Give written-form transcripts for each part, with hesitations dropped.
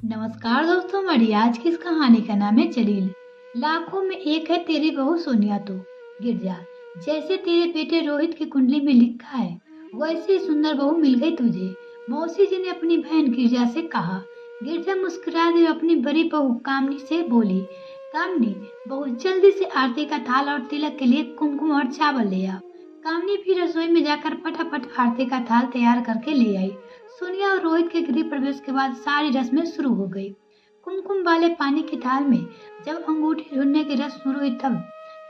नमस्कार दोस्तों, हमारी आज की इस कहानी का नाम है जलील। लाखों में एक है तेरी बहू सोनिया तो गिरजा। जैसे तेरे बेटे रोहित की कुंडली में लिखा है वैसे ही सुंदर बहू मिल गई तुझे। मौसी जी ने अपनी बहन गिरजा से कहा। गिरजा मुस्कुरा दी और अपनी बड़ी बहू कामनी से बोली, कामनी बहुत जल्दी से आरती का थाल और तिलक के लिए कुमकुम और चावल ले आ। कामनी भी रसोई में जाकर फटाफट आरती का थाल तैयार करके ले आई। सोनिया और रोहित के गृह प्रवेश के बाद सारी रस्में शुरू हो गई। कुमकुम वाले पानी की थाल में जब अंगूठी ढूंढने की रस्म शुरू हुई तब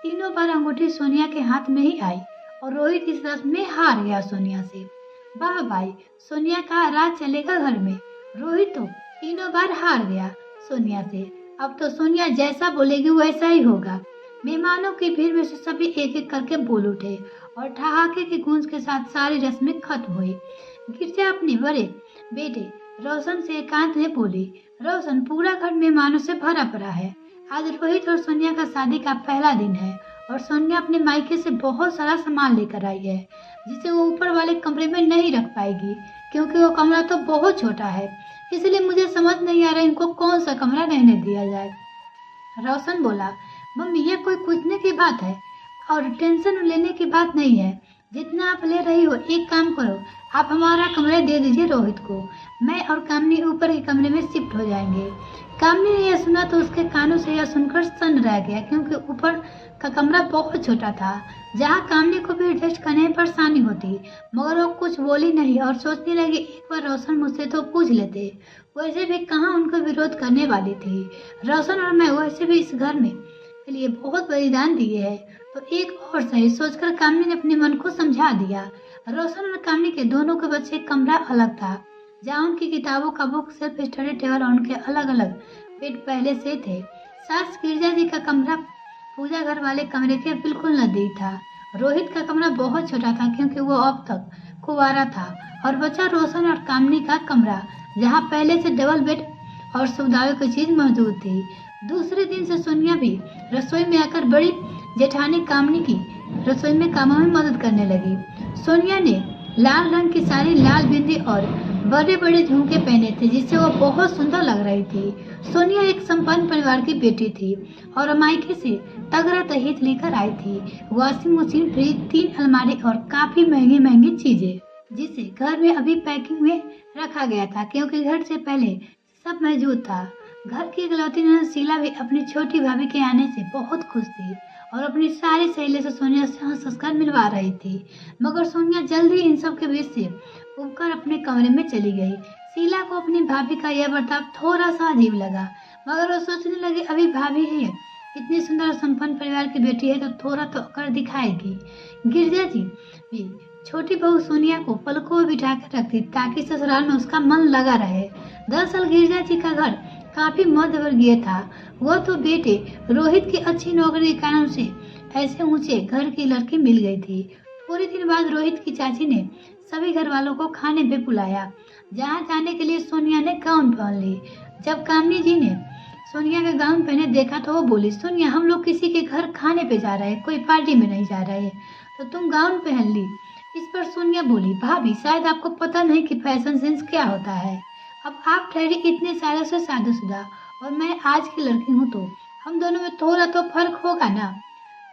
तीनों बार अंगूठी सोनिया के हाथ में ही आई और रोहित इस रस्म में हार गया सोनिया से। वाह भाई, सोनिया का राज चलेगा घर में। रोहित तो तीनों बार हार गया सोनिया से। अब तो सोनिया जैसा बोलेगी वैसा ही होगा। मेहमानों की भीड़ में से सभी एक एक करके बोल उठे और ठहाके की गूंज के साथ सारी रस्में खत्म हुई। गिरजा अपने बड़े बेटे रोशन से एकांत में बोली, रोशन पूरा घर मेहमानों से भरा पड़ा है। आज रोहित और सोनिया का शादी का पहला दिन है और सोनिया अपने मायके से बहुत सारा सामान लेकर आई है जिसे वो ऊपर वाले कमरे में नहीं रख पाएगी क्योंकि वो कमरा तो बहुत छोटा है। इसलिए मुझे समझ नहीं आ रहा इनको कौन सा कमरा रहने दिया जाए। रोशन बोला, मम्मी ये कोई पूछने की बात है और टेंशन लेने की बात नहीं है। जितना आप ले रही हो, एक काम करो, आप हमारा कमरा दे दीजिए रोहित को। मैं और कामनी ऊपर के कमरे में शिफ्ट हो जाएंगे। कामनी ने यह सुना तो उसके कानों से यह सुनकर सन्न रह गया क्योंकि ऊपर का कमरा बहुत छोटा था जहाँ कामनी को भी एडजस्ट करने में परेशानी होती। मगर वो कुछ बोली नहीं और सोचने लगी एक बार रोशन मुझसे तो पूछ लेते। वैसे भी कहाँ उनको विरोध करने वाली थी। रोशन और मैं वैसे भी इस घर में के लिए बहुत बलिदान दिए है तो एक और सही सोचकर कामनी ने अपने मन को समझा दिया। रोशन और कामनी के दोनों के बच्चे कमरा अलग था जहाँ उनकी किताबों का बुक सिर्फ स्टडी टेबल और उनके अलग अलग बेड पहले से थे। सास गिरजा जी का कमरा पूजा घर वाले कमरे के बिल्कुल नजदीक था। रोहित का कमरा बहुत छोटा था क्योंकि वो अब तक कुंवारा था और बचा रोशन और कामनी का कमरा जहाँ पहले से डबल बेड और सुविधाओं की चीज मौजूद थी। दूसरे दिन से सोनिया भी रसोई में आकर बड़ी जेठानी कामनी की रसोई में कामों में मदद करने लगी। सोनिया ने लाल रंग की साड़ी, लाल बिंदी और बड़े बड़े झुमके पहने थे जिससे वो बहुत सुंदर लग रही थी। सोनिया एक संपन्न परिवार की बेटी थी और मायके से तगड़ा दहेज लेकर आई थी। वॉशिंग मशीन, फ्रिज, 3 अलमारी और काफी महंगी महंगी चीजें जिसे घर में अभी पैकिंग में रखा गया था क्योंकि घर से पहले सब मौजूद था। घर की इकलौती ननद शीला भी अपनी छोटी भाभी के आने से बहुत खुश थी और अपनी सारी सहेली से सोनिया से हंस हंस कर मिलवा रही थी। मगर सोनिया जल्दी इन सब के बीच से उबकर अपने कमरे में चली गई। शीला को अपनी भाभी का यह बर्ताव थोड़ा सा अजीब लगा मगर वो सोचने लगी अभी भाभी है, इतनी सुंदर और संपन्न परिवार की बेटी है तो थोड़ा तो कर दिखाएगी। गिरजा जी भी छोटी बहू सोनिया को पलकों में बिठा कर रखती ताकि ससुराल में उसका मन लगा रहे। दरअसल गिरजा जी का घर काफी मध्यवर्गीय था। वो तो बेटे रोहित की अच्छी नौकरी के कारण से ऐसे ऊंचे घर की लड़की मिल गई थी। थोड़े दिन बाद रोहित की चाची ने सभी घर वालों को खाने पे बुलाया जहाँ जाने के लिए सोनिया ने गाउन पहन ली। जब कामनी जी ने सोनिया का गाउन पहने देखा तो वो बोली, सोनिया हम लोग किसी के घर खाने पे जा रहे हैं, कोई पार्टी में नहीं जा रहे, तो तुम गाउन पहन ली। इस पर सोनिया बोली, भाभी शायद आपको पता नहीं कि फैशन सेंस क्या होता है। अब आप ठहरी इतने सालों से शादीशुदा और मैं आज की लड़की हूँ तो हम दोनों में थोड़ा तो फर्क होगा ना।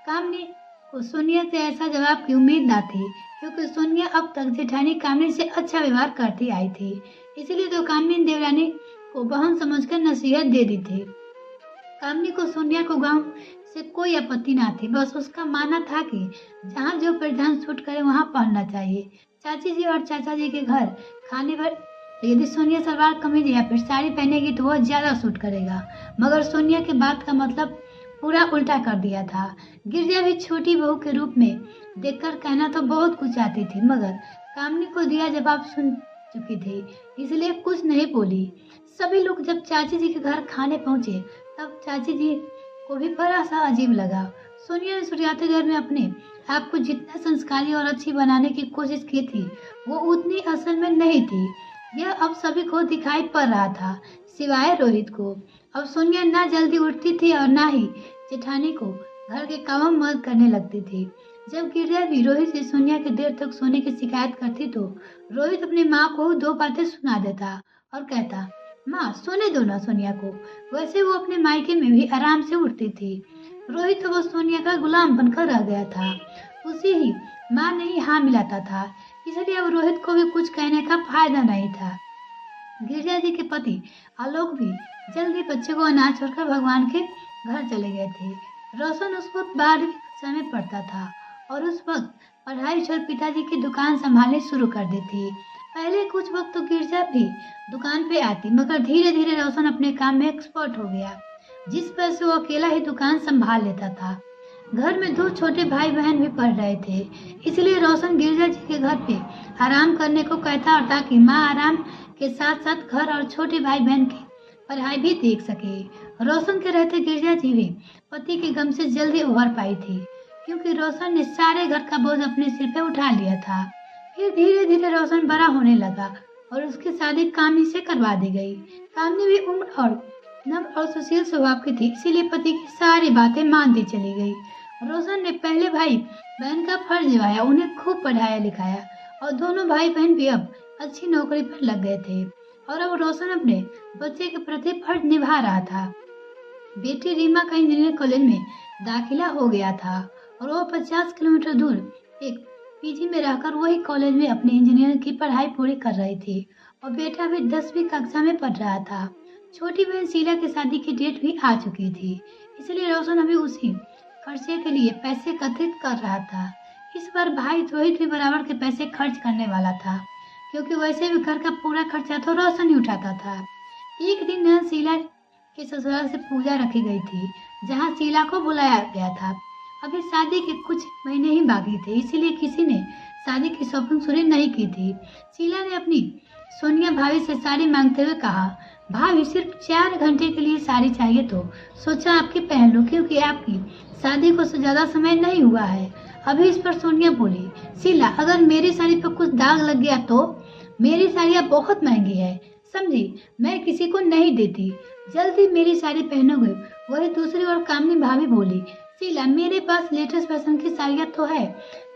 कामनी को सोनिया से ऐसा जवाब की उम्मीद ना थी क्योंकि सोनिया अब तक जेठानी कामनी से अच्छा व्यवहार करती आई थी। इसलिए तो कामनी ने देवरानी को बहन समझकर नसीहत दे दी थी। कामनी को सोनिया को गाँव से कोई आपत्ति ना थी, बस उसका मानना था कि जहाँ जो परिधान सूट करे वहाँ पहनना चाहिए। चाची जी और चाचा जी के घर खाने पर यदि सोनिया सलवार कमीज या फिर साड़ी पहनेगी तो वह ज्यादा सूट करेगा। मगर सोनिया के बात का मतलब पूरा उल्टा कर दिया था। गिरजा भी छोटी बहू के रूप में देखकर कहना तो बहुत कुछ चाहती थी मगर कामनी को दिया जवाब सुन चुकी थी इसलिए कुछ नहीं बोली। सभी लोग जब चाची जी के घर खाने पहुंचे तब चाची जी को भी बड़ा सा अजीब लगा। सोनिया ने शुरुआती दौर में अपने आप को जितना संस्कारी और अच्छी बनाने की कोशिश की थी वो उतनी असल में नहीं थी। यह अब सभी को दिखाई पड़ रहा था सिवाय रोहित को। अब सोनिया ना जल्दी उठती थी और ना ही जेठानी को घर के कामों में मदद करने लगती थी। जब गिरजा भी रोहित से सोनिया के देर तक सोने की शिकायत करती तो रोहित अपनी माँ को 2 बातें सुना देता और कहता, माँ सोने दो ना सोनिया को। वैसे वो अपने मायके में भी आराम से उठती थी। रोहित तो वो सोनिया का गुलाम बनकर रह गया था। उसे ही माँ ने ही हाँ मिलाता था, इसलिए अब रोहित को भी कुछ कहने का फायदा नहीं था। गिरजा जी के पति आलोक भी जल्दी बच्चे को अनाथ छोड़कर भगवान के घर चले गए थे। रोशन उस वक्त 12वीं कक्षा में पढ़ता था और उस वक्त पढ़ाई छोड़ पिताजी की दुकान संभालने शुरू कर दी थी। पहले कुछ वक्त तो गिरजा भी दुकान पे आती, मगर धीरे धीरे रोशन अपने काम में एक्सपर्ट हो गया, जिस पर से वो अकेला ही दुकान संभाल लेता था। घर में 2 छोटे भाई बहन भी पढ़ रहे थे, इसलिए रोशन गिरजा जी के घर पे आराम करने को कहता और ताकि माँ आराम के साथ साथ घर और छोटे भाई बहन की पढ़ाई भी देख सके। रोशन के रहते गिरजा जी भी पति के गम से जल्दी उभर पाई थी, क्योंकि रोशन ने सारे घर का बोझ अपने सिर पे उठा लिया था। फिर धीरे धीरे रोशन बड़ा होने लगा और उसकी शादी कामी से करवा दी गई। कामी भी उम्र और नम्र और सुशील स्वभाव की थी, इसीलिए पति की सारी बातें मानती चली गई। रोशन ने पहले भाई बहन का फर्ज निभाया, उन्हें खूब पढ़ाया लिखाया और दोनों भाई बहन भी अब अच्छी नौकरी पर लग गए थे और अब रोशन अपने बच्चे के प्रति फर्ज निभा रहा था। बेटी रीमा का इंजीनियरिंग कॉलेज में दाखिला हो गया था और वो 50 किलोमीटर दूर एक पीजी में रहकर वही कॉलेज में अपनी इंजीनियरिंग की पढ़ाई पूरी कर रही थी और बेटा भी 10वीं कक्षा में पढ़ रहा था। छोटी बहन शीला की शादी की डेट भी आ चुकी थी, इसलिए रोशन अभी उसी खर्चे के लिए पैसे एकत्रित कर रहा था। इस बार भाई रोहित भी बराबर के पैसे खर्च करने वाला था, क्योंकि वैसे भी घर का पूरा खर्चा तो रोशन ही उठाता था। एक दिन शीला के ससुराल से पूजा रखी गई थी, जहां शीला को बुलाया गया था। अभी शादी के कुछ महीने ही बाकी थे, इसीलिए किसी ने शादी की शॉपिंग शुरू नहीं की थी। शीला ने अपनी सोनिया भाभी से साड़ी मांगते हुए कहा, भाभी सिर्फ 4 घंटे के लिए साड़ी चाहिए, तो सोचा आपकी पहन लो, क्योंकि आपकी शादी को ज्यादा समय नहीं हुआ है। अभी इस पर सोनिया बोली, शीला अगर मेरी साड़ी पर कुछ दाग लग गया तो? मेरी साड़ियाँ बहुत महंगी है, समझी, मैं किसी को नहीं देती। जल्दी मेरी साड़ी पहनोगे? वही दूसरी ओर कामनी भाभी बोली, शीला मेरे पास लेटेस्ट फैशन की साड़ियाँ तो है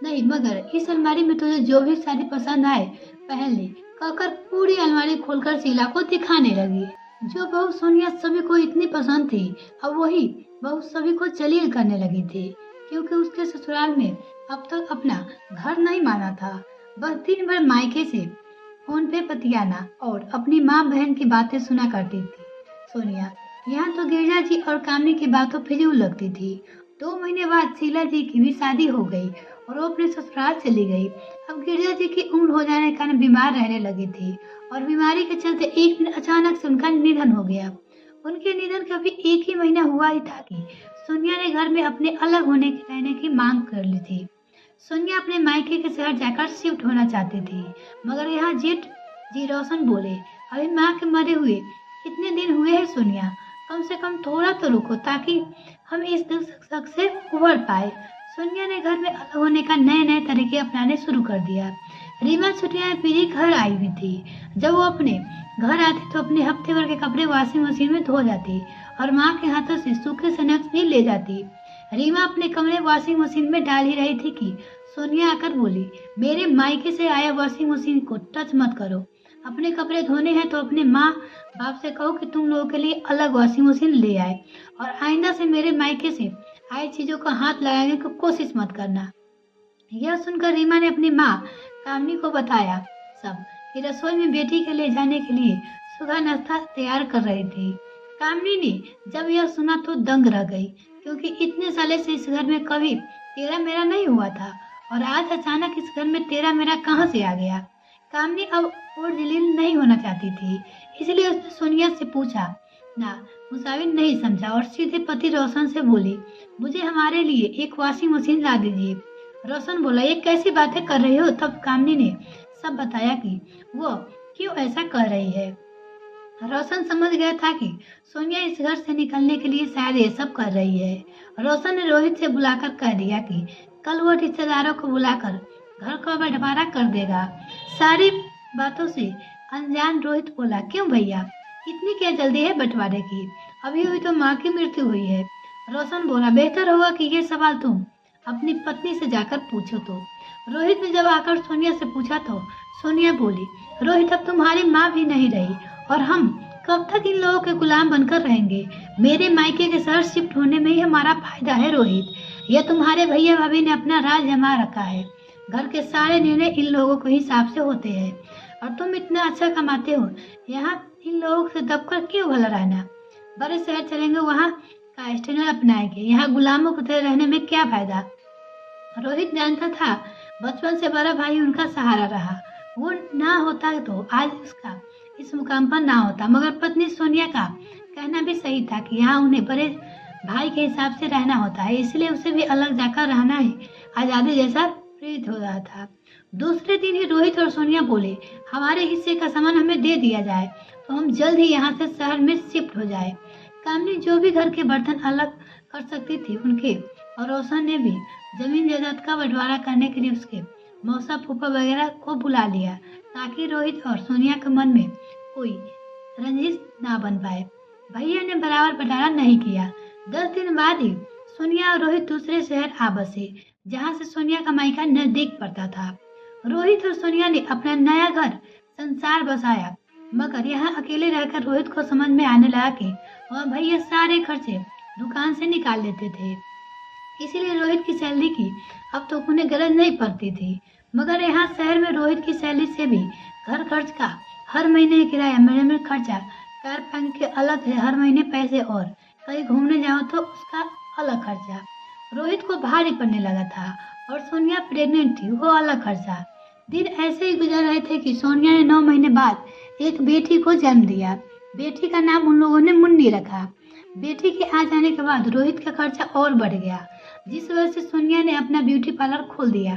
नहीं, मगर इस अलमारी में तुझे जो भी साड़ी पसंद आए पहन ले, कहकर पूरी अलमारी खोलकर शीला को दिखाने लगी। जो बहू सोनिया सभी को इतनी पसंद थी, अब वही बहू सभी को जलील करने लगी थी, क्योंकि उसके ससुराल में अब तक अपना घर नहीं माना था। बस दिन भर मायके से फोन पे बतियाना और अपनी माँ बहन की बातें सुना करती थी सोनिया। यहाँ तो गिरजा जी और कामनी की बातों फिजूल लगती थी। 2 महीने बाद शीला जी की भी शादी हो गई और वो अपने ससुराल चली गई। अब गिरजा जी की उम्र हो जाने के कारण बीमार रहने लगी थी और बीमारी के चलते एक दिन अचानक से उनका निधन हो गया। उनके निधन का भी 1 ही महीना हुआ ही था कि सोनिया ने घर में अपने अलग होने की रहने की मांग कर ली थी। सोनिया अपने मायके के शहर जाकर शिफ्ट होना चाहती थी, मगर यहाँ जेठ जी रोशन बोले, अभी माँ के मरे हुए कितने दिन हुए हैं सोनिया, कम से कम थोड़ा तो रुको ताकि हम इस दुख से उभर पाए। सोनिया ने घर में अलग होने का नए नए तरीके अपनाने शुरू कर दिया। रीमा छुट्टियां में पीजी घर आई हुई थी। जब वो अपने घर आती तो अपने हफ्ते भर के कपड़े वॉशिंग मशीन में धो जाती और माँ के हाथों से सूखे स्नैक्स भी ले जाती। रीमा अपने कमरे वॉशिंग मशीन में डाल ही रही थी कि सोनिया आकर बोली, मेरे मायके से आया वॉशिंग मशीन को टच मत करो, अपने कपड़े धोने हैं तो अपने माँ बाप से कहो कि तुम लोगों के लिए अलग वॉशिंग मशीन ले आए और आइंदा से मेरे मायके से आई चीजों का हाथ लगाने की कोशिश मत करना। यह सुनकर रीमा ने अपनी माँ कामनी को बताया सब कि रसोई में बेटी के ले जाने के लिए सुबह नाश्ता तैयार कर रही थी। कामनी ने जब यह सुना तो दंग रह गई, क्योंकि इतने साले से इस घर में कभी तेरा मेरा नहीं हुआ था और आज अचानक इस घर में तेरा मेरा कहाँ से आ गया। कामनी अब और जलील नहीं होना चाहती थी, इसलिए उसने सोनिया से पूछा ना मुसाविर नहीं समझा और सीधे पति रोशन से बोली, मुझे हमारे लिए एक वॉशिंग मशीन ला दीजिए। रोशन बोला, ये कैसी बातें कर रही हो? तब कामनी ने सब बताया कि वो क्यों ऐसा कर रही है। रोशन समझ गया था कि सोनिया इस घर से निकलने के लिए शायद ये सब कर रही है। रोशन ने रोहित से बुलाकर कह दिया कि कल वो रिश्तेदारों को बुलाकर घर का बंटवारा कर देगा। सारी बातों से अनजान रोहित बोला, क्यों भैया, इतनी क्या जल्दी है बंटवारे की? अभी अभी तो माँ की मृत्यु हुई है। रोशन बोला, बेहतर होगा कि ये सवाल तुम अपनी पत्नी से जाकर पूछो। तो रोहित ने जब आकर सोनिया से पूछा तो सोनिया बोली, रोहित अब तुम्हारी माँ भी नहीं रही और हम कब तक इन लोगों के गुलाम बनकर रहेंगे? मेरे मायके के शहर शिफ्ट होने में ही हमारा फायदा है रोहित। यह तुम्हारे भैया भाभी ने अपना राज जमा रखा है। घर के सारे निर्णय इन लोगों के हिसाब से होते हैं और तुम इतना अच्छा कमाते हो, यहाँ इन लोगों से दबकर क्यों भला रहना? बड़े शहर चलेंगे, वहाँ का स्टैंडर्ड अपनाएंगे। यहाँ गुलामों की तरह रहने में क्या फायदा? रोहित जानता था बचपन से बड़ा भाई उनका सहारा रहा। वो ना होता तो आज उसका इस मुकाम पर ना होता। मगर पत्नी सोनिया का कहना भी सही था कि यहाँ उन्हें बड़े भाई के हिसाब से रहना होता है, इसलिए उसे भी अलग जाकर रहना ही आजादी जैसा प्रेरित हो रहा था। दूसरे दिन ही रोहित और सोनिया बोले, हमारे हिस्से का सामान हमें दे दिया जाए तो हम जल्द ही यहाँ से शहर में शिफ्ट हो जाए। कामनी जो भी घर के बर्तन अलग कर सकती थी उनके, और रोशन ने भी जमीन जायदाद का बंटवारा करने के लिए उसके मौसा फूफा वगैरह को बुला लिया, ताकि रोहित और सोनिया के मन में कोई रंजिश ना बन पाए। भैया ने बराबर बंटवारा नहीं किया। 10 दिन बाद ही सोनिया और रोहित दूसरे शहर आ बसे, जहाँ से सोनिया का मायका नजदीक पड़ता था। रोहित और सोनिया ने अपना नया घर संसार बसाया, मगर यहाँ अकेले रहकर रोहित को समझ में आने लगा कि वह भैया सारे खर्चे दुकान से निकाल लेते थे, इसीलिए रोहित की सैलरी की अब तो उन्हें गरज नहीं पड़ती थी। मगर यहाँ शहर में रोहित की सैलरी से भी घर खर्च का हर महीने किराया, मेडिकल खर्चा, कार पैंक के अलग है हर महीने पैसे, और कहीं घूमने जाओ तो उसका अलग खर्चा रोहित को भारी पड़ने लगा था। और सोनिया प्रेग्नेंट थी, वो अलग खर्चा। दिन ऐसे ही गुजर रहे थे कि सोनिया ने 9 महीने बाद एक बेटी को जन्म दिया। बेटी का नाम उन लोगों ने मुन्नी रखा। बेटी के आ जाने के बाद रोहित का खर्चा और बढ़ गया, जिस वजह से सोनिया ने अपना ब्यूटी पार्लर खोल दिया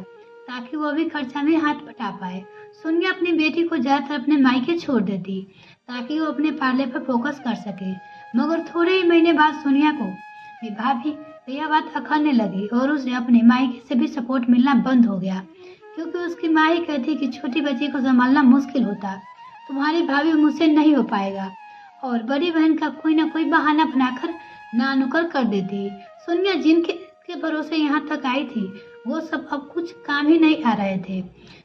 ताकि वो भी खर्चा में हाथ बटा पाए। सोनिया अपनी बेटी को ज्यादातर अपने मायके छोड़ देती ताकि वो अपने पार्लर पर फोकस कर सके। मगर थोड़े ही महीने बाद सोनिया को भाभी यह बात अखरने लगी और उसे अपने मायके से भी सपोर्ट मिलना बंद हो गया, क्योंकि उसकी माँ ही कहती कि छोटी बच्ची को संभालना मुश्किल होता, तुम्हारी भाभी मुझसे नहीं हो पाएगा, और बड़ी बहन का कोई ना कोई बहाना बनाकर ना नुकर कर देती। सोनिया जिनके के भरोसे यहाँ तक आई थी, वो सब अब कुछ काम ही नहीं आ रहे थे।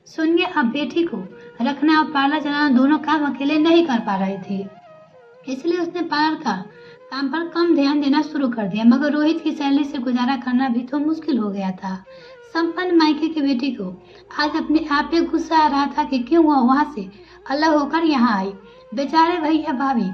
सोनिया अब बेटी को रखना और पार्लर चलाना दोनों काम अकेले नहीं कर पा रही थी, इसलिए उसने पार्लर का काम पर कम ध्यान देना शुरू कर दिया। मगर रोहित की सैलरी से गुजारा करना भी तो मुश्किल हो गया था। संपन्न मायके की बेटी को आज अपने आप पे गुस्सा आ रहा था कि क्यों वह वहाँ से अलग होकर यहाँ आई। बेचारे भैया भाभी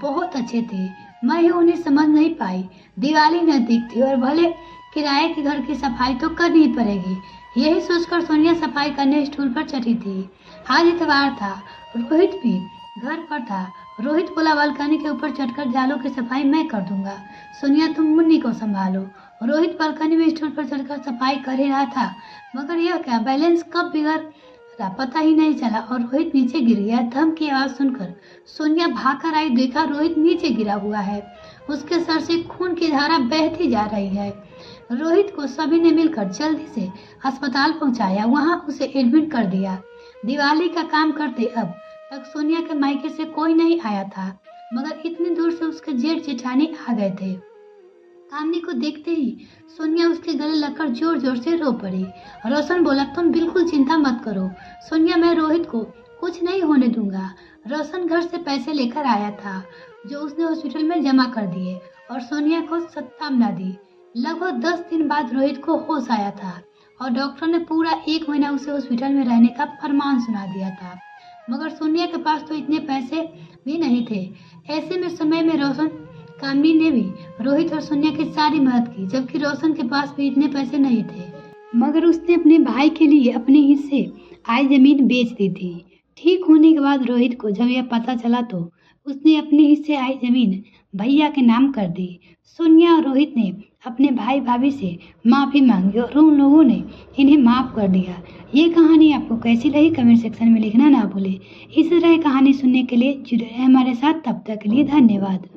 बहुत अच्छे थे, मैं ही उन्हें समझ नहीं पाई। दिवाली नजदीक थी और भले किराए के घर की सफाई तो करनी ही पड़ेगी। यही सोचकर सोनिया सफाई करने स्टूल पर चढ़ी थी। आज इतवार था, रोहित भी घर पर था। रोहित बोला, बालकनी के ऊपर चढ़कर जालों की सफाई मैं कर दूंगा, सोनिया तुम मुन्नी को संभालो। रोहित बालकनी में स्टूल पर चढ़कर सफाई कर ही रहा था, मगर यह क्या बैलेंस कब बिगड़ पता ही नहीं चला और रोहित नीचे गिर गया। धम की आवाज सुनकर सोनिया भागकर आई, देखा रोहित नीचे गिरा हुआ है, उसके सर से खून की धारा बहती जा रही है। रोहित को सभी ने मिलकर जल्दी से अस्पताल पहुंचाया, वहां उसे एडमिट कर दिया। दिवाली का काम करते अब तक सोनिया के मायके से कोई नहीं आया था, मगर इतनी दूर से उसके जेठ जेठानी आ गए थे। कामनी को देखते ही सोनिया उसके गले लगकर जोर जोर से रो पड़ी। रोशन बोला, तुम बिल्कुल चिंता मत करो सोनिया, मैं रोहित को कुछ नहीं होने दूंगा। रोशन घर से पैसे लेकर आया था जो उसने हॉस्पिटल में जमा कर दिए और सोनिया को सत्तामना दी। लगभग 10 दिन बाद रोहित को होश आया था और डॉक्टर ने पूरा 1 महीना उसे हॉस्पिटल में रहने का फरमान सुना दिया था। मगर सोनिया के पास तो इतने पैसे भी नहीं थे। ऐसे में समय में रोशन कामनी ने भी रोहित और सोनिया की सारी मदद की, जबकि रोशन के पास भी इतने पैसे नहीं थे। मगर उसने अपने भाई के लिए अपने हिस्से आई जमीन बेच दी थी। ठीक होने के बाद रोहित को जब यह पता चला तो उसने अपने हिस्से आई जमीन भैया के नाम कर दी। सोनिया और रोहित ने अपने भाई भाभी से माफ़ी मांगी और उन लोगों ने इन्हें माफ़ कर दिया। ये कहानी आपको कैसी लगी कमेंट सेक्शन में लिखना ना भूलें। इस तरह कहानी सुनने के लिए जुड़े रहें हमारे साथ। तब तक के लिए धन्यवाद।